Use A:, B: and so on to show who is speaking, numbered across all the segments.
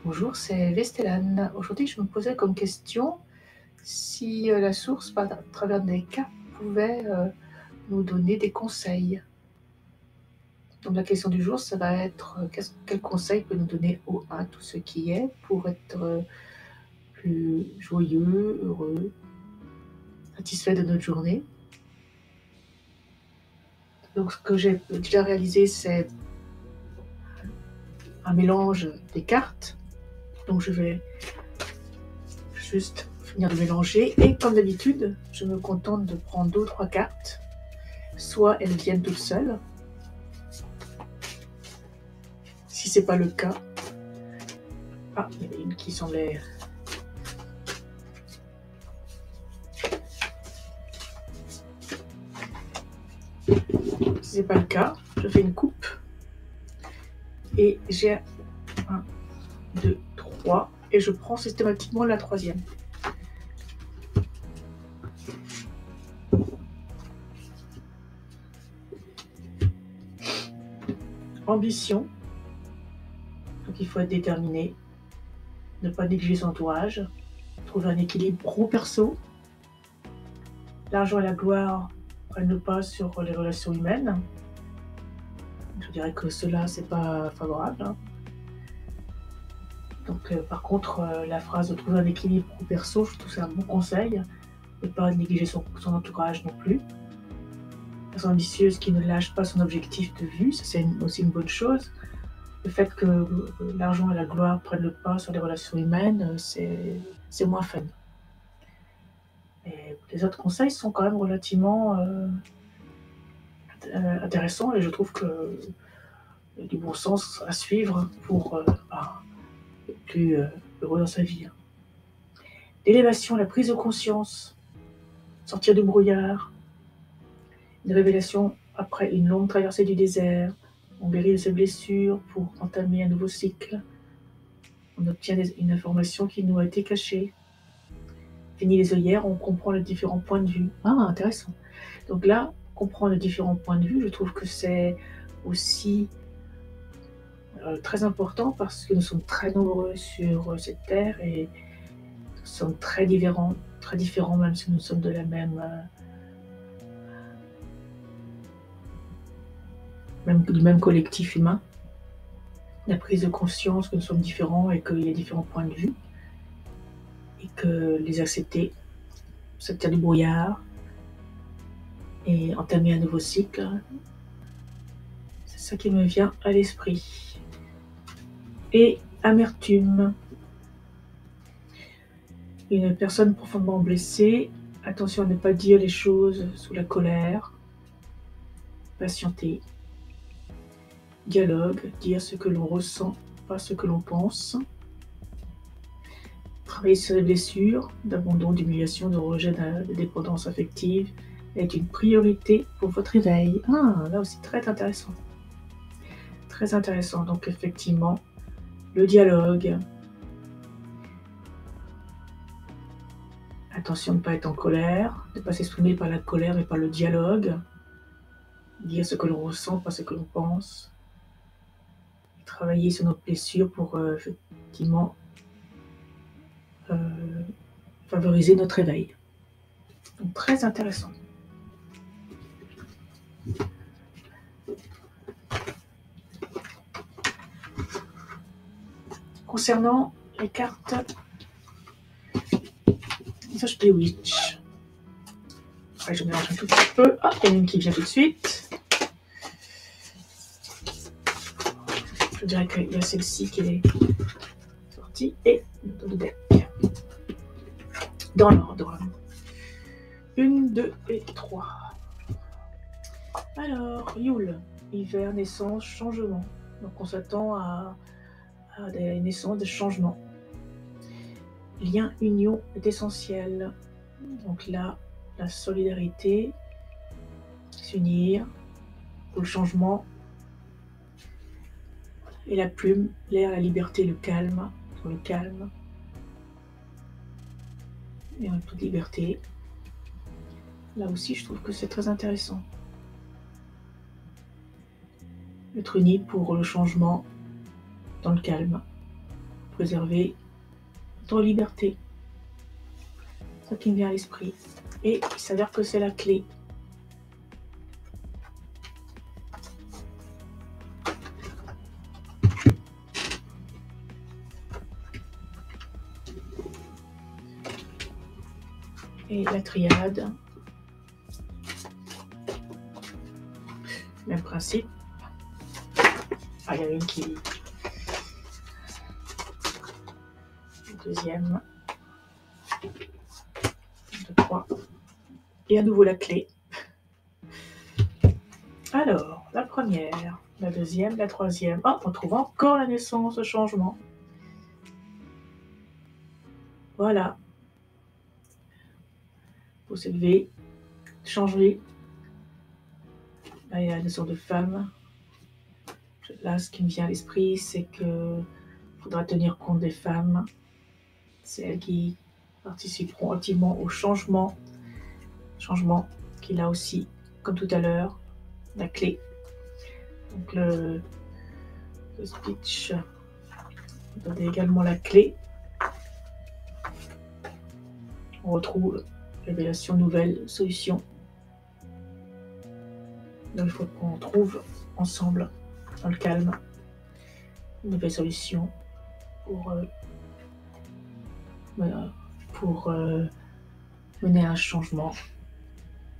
A: Bonjour, c'est Vestellane. Aujourd'hui, je me posais comme question si la source, à travers des cartes, pouvait nous donner des conseils. Donc la question du jour, ça va être quel conseil peut nous donner à tout ce qui est pour être plus joyeux, heureux, satisfait de notre journée. Donc ce que j'ai déjà réalisé, c'est un mélange des cartes. Donc je vais juste finir de mélanger et comme d'habitude, je me contente de prendre 2 ou 3 cartes. Soit elles viennent toutes seules. Si c'est pas le cas, il y en a une qui semblait. Si c'est pas le cas, je fais une coupe et j'ai 1, 2, 3 et je prends systématiquement la troisième. Ambition. Donc il faut être déterminé, ne pas négliger son entourage, trouver un équilibre pro-perso. L'argent et la gloire prennent le pas sur les relations humaines. Je dirais que cela, c'est pas favorable. Donc par contre, la phrase de trouver un équilibre pro-perso, je trouve que c'est un bon conseil. Ne pas négliger son entourage non plus. Une personne ambitieuse qui ne lâche pas son objectif de vue, ça c'est aussi une bonne chose. Le fait que l'argent et la gloire prennent le pas sur les relations humaines, c'est moins fun. Et les autres conseils sont quand même relativement intéressants et je trouve que du bon sens à suivre pour être plus heureux dans sa vie. L'élévation, la prise de conscience, sortir du brouillard, une révélation après une longue traversée du désert, on guérit de ses blessures pour entamer un nouveau cycle, on obtient une information qui nous a été cachée. Fini les œillères, on comprend les différents points de vue. Ah, intéressant. Donc là, comprendre les différents points de vue, je trouve que c'est aussi très important parce que nous sommes très nombreux sur cette terre et nous sommes très différents même si nous sommes de la même du même collectif humain. La prise de conscience que nous sommes différents et qu'il y a différents points de vue et que les accepter, sortir du brouillard et entamer un nouveau cycle, c'est ça qui me vient à l'esprit. Et amertume. Une personne profondément blessée, attention à ne pas dire les choses sous la colère, patienter, dialogue, dire ce que l'on ressent, pas ce que l'on pense, travailler sur les blessures, d'abandon, d'humiliation, de rejet, de dépendance affective est une priorité pour votre éveil. Ah, là aussi très intéressant. Très intéressant, donc effectivement, le dialogue. Attention de ne pas être en colère, de ne pas s'exprimer par la colère et par le dialogue. Dire ce que l'on ressent, pas ce que l'on pense. Travailler sur nos blessures pour effectivement favoriser notre éveil. Donc très intéressant. Concernant les cartes HP Witch, je mélange un tout petit peu. Ah, il y en a une qui vient tout de suite. Je dirais qu'il y a celle-ci qui est sortie et le deck. Dans l'ordre. 1, 2 et 3. Alors, Yule, hiver, naissance, changement. Donc on s'attend à des naissances, des changements. Lien, union est essentiel. Donc là, la solidarité, s'unir pour le changement. Et la plume, l'air, la liberté, le calme, pour le calme. Et en toute liberté. Là aussi, je trouve que c'est très intéressant. Être uni pour le changement dans le calme. préserver votre liberté. C'est ça qui me vient à l'esprit. Et il s'avère que c'est la clé. Et la triade. Même principe. Ah, il y avait une qui... Deuxième. 2, 3. Et à nouveau la clé. Alors, la première, la deuxième, la troisième. Oh, on trouve encore la naissance, le changement. Voilà. Faut s'élever, changer. Là, il y a la naissance de femme. Là, ce qui me vient à l'esprit, c'est que faudra tenir compte des femmes. C'est elles qui participeront activement au changement. Changement qui, là aussi, comme tout à l'heure, la clé. Donc, le speech donne également la clé. On retrouve révélation, nouvelle solution. Donc, il faut qu'on trouve ensemble, dans le calme, une nouvelle solution pour mener à un changement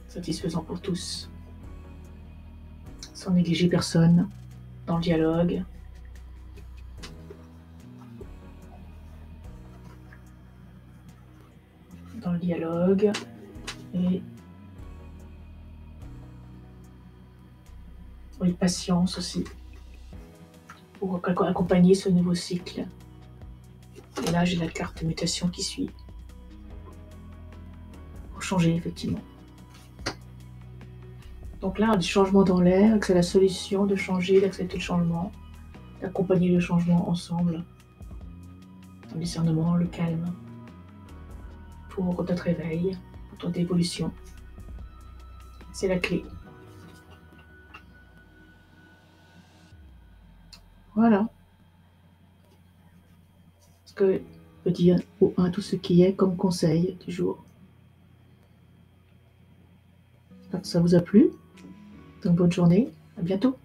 A: satisfaisant pour tous, sans négliger personne, dans le dialogue. Et oui, patience aussi, pour accompagner ce nouveau cycle. Et là, j'ai la carte de mutation qui suit. Pour changer, effectivement. Donc là, du changement dans l'air, c'est la solution de changer, d'accepter le changement, d'accompagner le changement ensemble. Le discernement, le calme, pour notre réveil, pour notre évolution. C'est la clé. Voilà. Ce que je peux dire au 1 tout ce qui est comme conseil du jour. J'espère que ça vous a plu. Donc bonne journée, à bientôt.